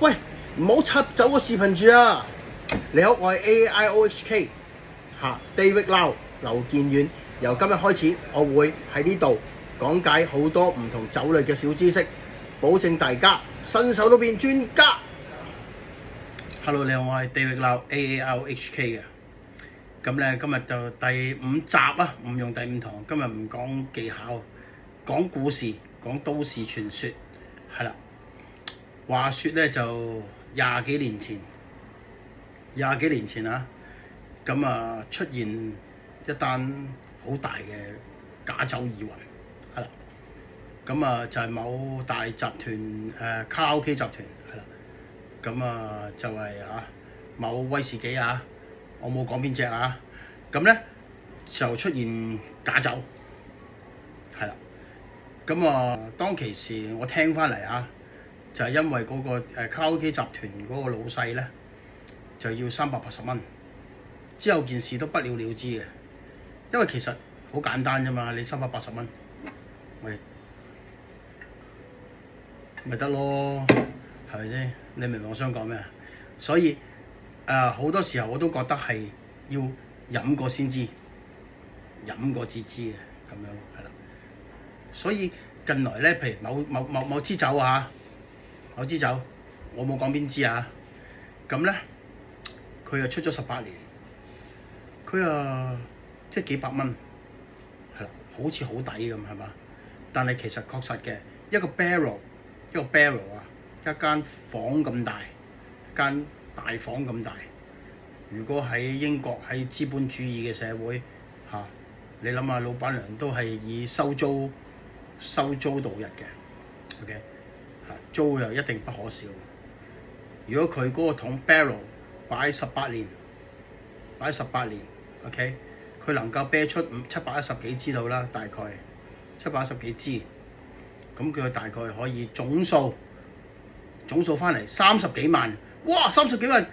喂，唔好插走個視頻住啊！你好，我係 AIOHK David Lau 劉健遠。由今日開始，我會喺呢度講解好多唔同酒類嘅小知識，保證大家新手都變專家。Hello， 你好，我係 David Lau AIOHK 嘅。咁咧，今日就第5集啊，唔用第5堂。今日唔講技巧，講故事，講都市傳說，係啦。話說咧，就廿幾年前啊，咁啊出現一單好大嘅假酒疑雲，係啦。咁啊就係某大集團卡拉 OK 集團，係啦。咁啊就係某威士忌啊，我冇講邊隻啊。咁咧就出現假酒，係啦。咁啊當其時我聽翻嚟啊，就係因為嗰個卡拉 OK 集團嗰個老細咧，就要380蚊，之後件事都不了了之嘅。因為其實好簡單啫嘛，你380蚊，咪得咯，係咪先？你明唔明我想講咩啊？所以好多時候我都覺得係要飲過先知，飲過至知嘅咁樣，係啦。所以近來咧，譬如某支酒啊，某支酒，我冇講邊支啊，咁咧佢又出咗18年，佢即係幾百蚊，係啦，好似好抵咁係嘛？但係其實確實嘅，一個 barrel 啊，一間房咁大，一間大房咁大。如果喺英國喺資本主義嘅社會你諗下，老闆娘都係以收租度日嘅 ，OK 租又一定不可少。如果佢嗰個桶 barrel 擺18年，OK， 佢能夠啤出710幾支到啦，大概710幾支，咁佢大概可以總數翻嚟30幾萬，哇！30幾萬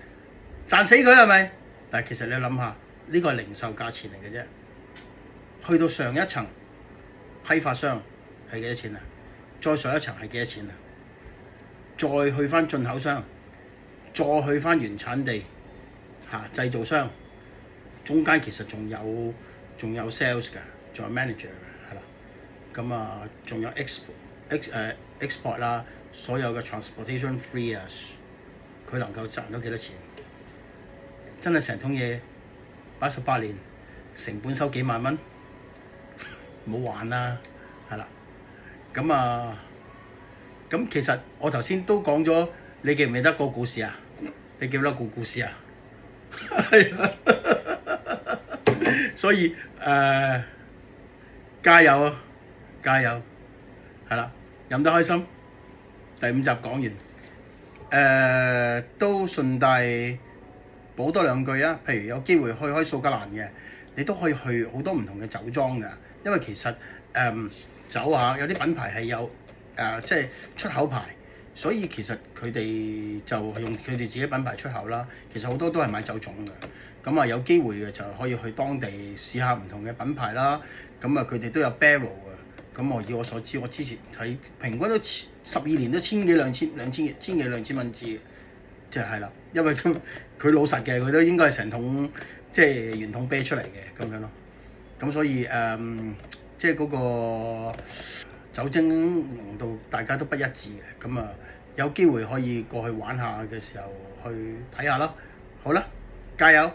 賺死佢係咪？但係其實你諗下，呢個係零售價錢嚟嘅啫。去到上一層批發商係幾多錢啊？再上一層係幾多錢啊？再去翻進口商，再去翻原產地製造商，中間其實仲有 sales 㗎，仲有 manager 㗎，係啦。咁仲有 export 啦，所有嘅 transportation free 佢能夠賺到幾多錢？真係成桶嘢擺18年，成本收幾萬蚊，唔好玩啦，係啦。咁其實我頭先都講咗，你記唔記得個故事啊？你記唔記得個故事啊？所以加油啊，加油，係啦，飲得開心。第5集講完，都順帶補多2句啊。譬如有機會去開蘇格蘭嘅，你都可以去好多唔同嘅酒莊㗎。因為其實酒有啲品牌係有即係出口牌，所以其實佢哋就係用佢哋自己品牌出口啦。其實好多都係買酒種㗎。咁有機會嘅就可以去當地試下唔同嘅品牌啦。咁佢哋都有 barrel 㗎。咁以我所知，我之前睇平均都12年都千幾兩千蚊支，即係啦。因為佢老實嘅，佢都應該係成桶即係原桶啤出嚟嘅咁樣咯。咁所以即係嗰個酒精濃度大家都不一致嘅。咁有機會可以過去玩下嘅時候去睇下啦。好啦，加油！